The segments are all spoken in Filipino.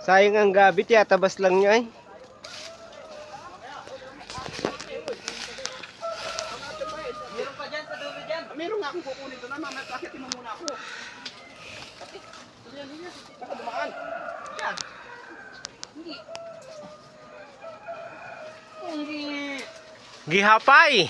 Sayang ang gabi, tiyatabas lang niya eh. Meron pa dyan sa dulo dyan. Meron nga akong kukunin ito na, mamaya kakitin mo muna ako. Kapit. Yan. Baka dumaan. Yan. Hindi. Hindi. Gihapay.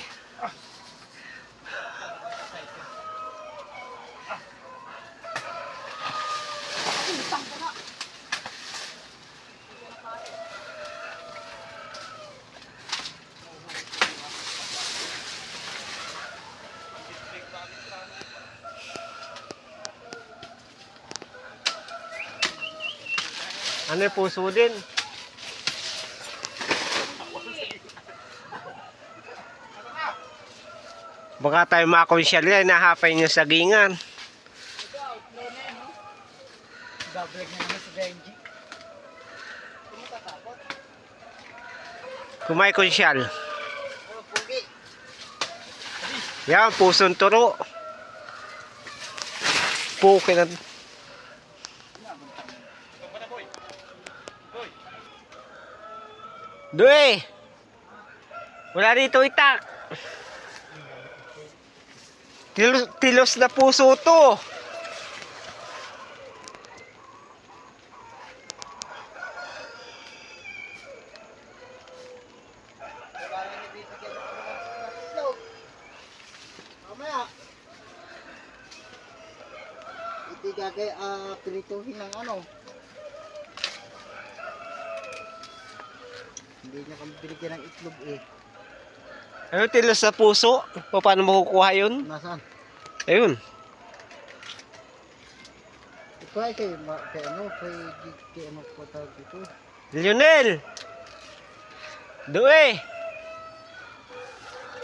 Ano yung puso din? Baka tayo makakonsyal nga, nahapay niya sa gingan. Gablag na naman si Benji. Kumay konsyal. Oh, pugi. Yan, pusong turo. Puki na. Doy! Wala dito itak. Tilos na puso to. Mamaya. Itigagay pirituhin ng ano. Hindi niya kami binigyan ng itlog eh. Ano tilos na puso? Paano makukuha yun? Nasaan? Ayun. Ito ay kay ano po tawag dito. Lionel! Doy!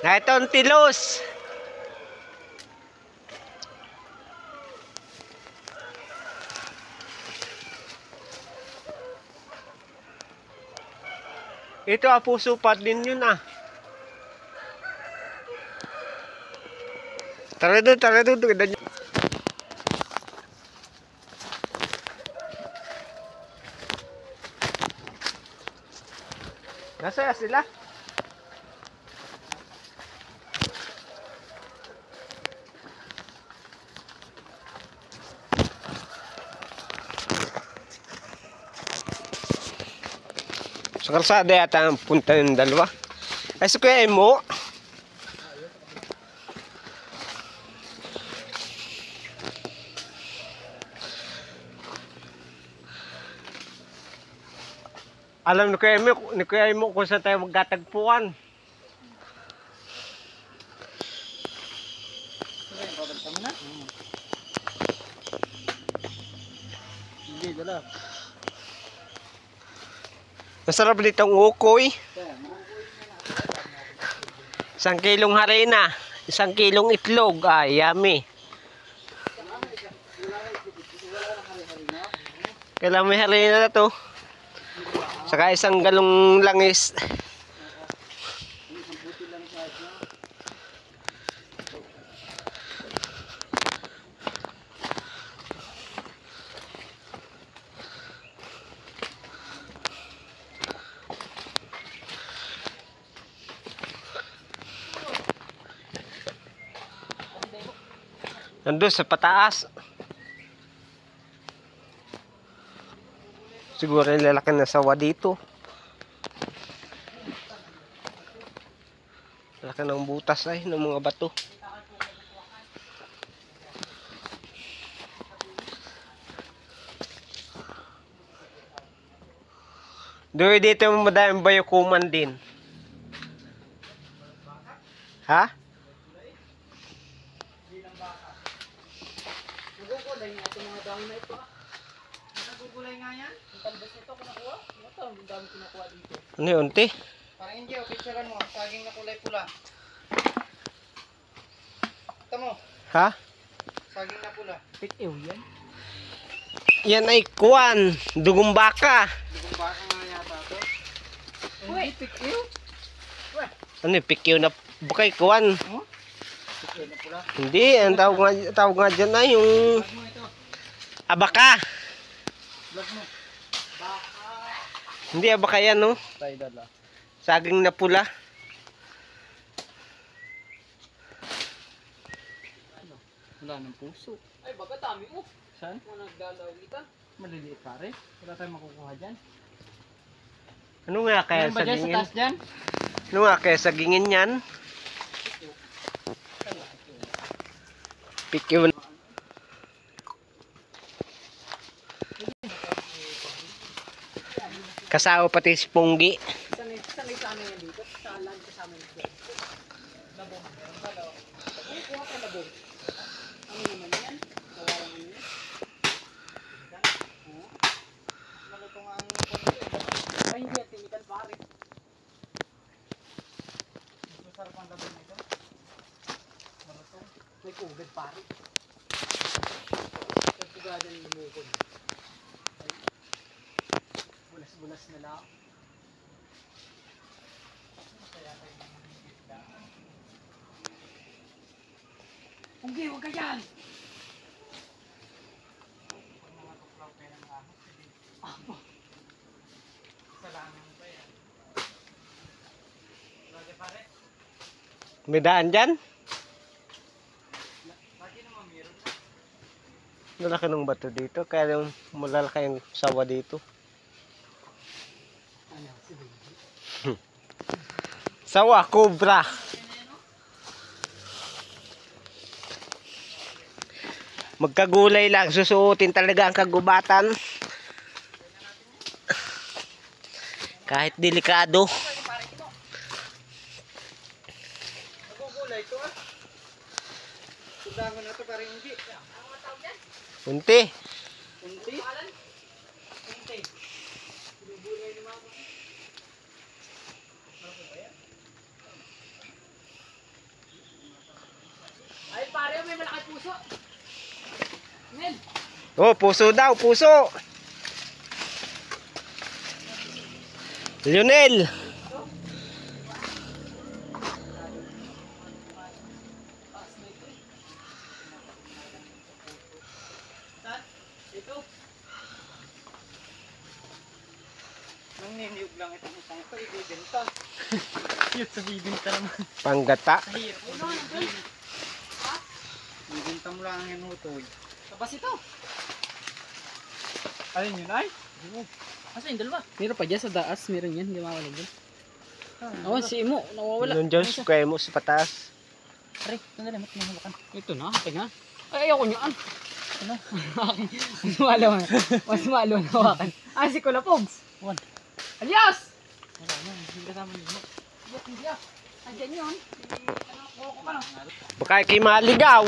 Na ito ang tilos. Ito ang puso pa din yun ah. Tara doon. Nasaan sila? Sa kalsada yata ang punta ng dalawa. Ay, sa kuya mo. Alam ni kuya mo kung saan tayo magkatagpuan. Pabalikan mo na? Hindi, dala. Masarap ditong ukoy. 1 kilong harina, 1 kilong itlog. Ay, yummy. Kailangan may harina na to. Saka 1 galong langis. Nandun sa pataas. Siguro lalaki na sawa dito. Laki ng butas ay ng mga bato. Doon dito madaming bayukuman din. Ha? Nagugulay nga itong mga dami na ito ah. Nagugulay nga yan. Ang talbos nito kinakuha. Ito, ang dami kinakuha dito. Ano yun, te? Parang hindi, picturean mo. Saging na kulay pula. Ito mo. Ha? Saging na pula. Pick-ew yan. Yan ay kuwan. Dugong baka. Dugong baka nga yata ito. Hindi, pick-ew. Ano yung pikyo na bakay kuwan? Pick-ew na pula. Hindi, ang tawag nga dyan ay yung Vlog mo ito. abaka. Vlog mo. Baka. Hindi ba kaya no? Tidal ah. Saging na pula. Wala ng puso. Ay, baga dami mo. Saan? Kung nagdalaw kita. Maliliit pare. Wala tayong makukuha dyan. Ano nga kaya Meron ba dyan sa sagingin? taas dyan? Ano nga kaya sagingin yan? Pikiw. Kasama pati si Punggi. Sanay sa amin yan dito. Sa alam kasama nito. Labong. Meron ba daw? Ay, kuha ka labong. Ano naman yan? Kawalang ano yan? Oo. Malutong ang konti. Ay, hindi yan. Timikan pare. Masarap ang labong nito. Malutong. May kugad pare. Pagpugadan yung lumukod. Bulas-bulas na lang. Punggi, huwag ka dyan! Salamin pa yan. Lagi pare. May daan dyan? Lagi naman meron na. Malaki ng bato dito. Kaya yung malalaki yung sawa dito. Ano, si Baby? Sawa, cobra. Magkagulay lang. Susuotin talaga ang kagubatan. Kahit delikado. Nagugulay ito ah. Sudangan na ito parang hindi. Unti. Unti? Unti. Nagugulay ni Mama. Ay pare, may malaki puso. Nel. Oh, puso daw, puso. Lionel. Saan? Ito. Nang niniyog lang itong isang ito, ibibenta. Cute sa bibenta naman. Panggata. Hirap mo naman. Bibenta mo lang ang hinutoy. Tapos ito. Alin yun ay? Asa yung dalawa? Meron pa dyan sa daas, meron yan, hindi mawala dyan. Oo, si Imo, nawawala. Doon dyan, sukay mo sa pataas. Aray, sandali, mat mahawakan. Ito na, taga. Ay, ayoko niyaan. Ano? Mas malo na. Mas malo na hawakan. Ah, si Kula Pogs. One. Alias! Wala na, hindi kasama niyo. Hindi, hindi ah. Andyan yun. Ano, kuha ko ka na. Baka kay maligaw.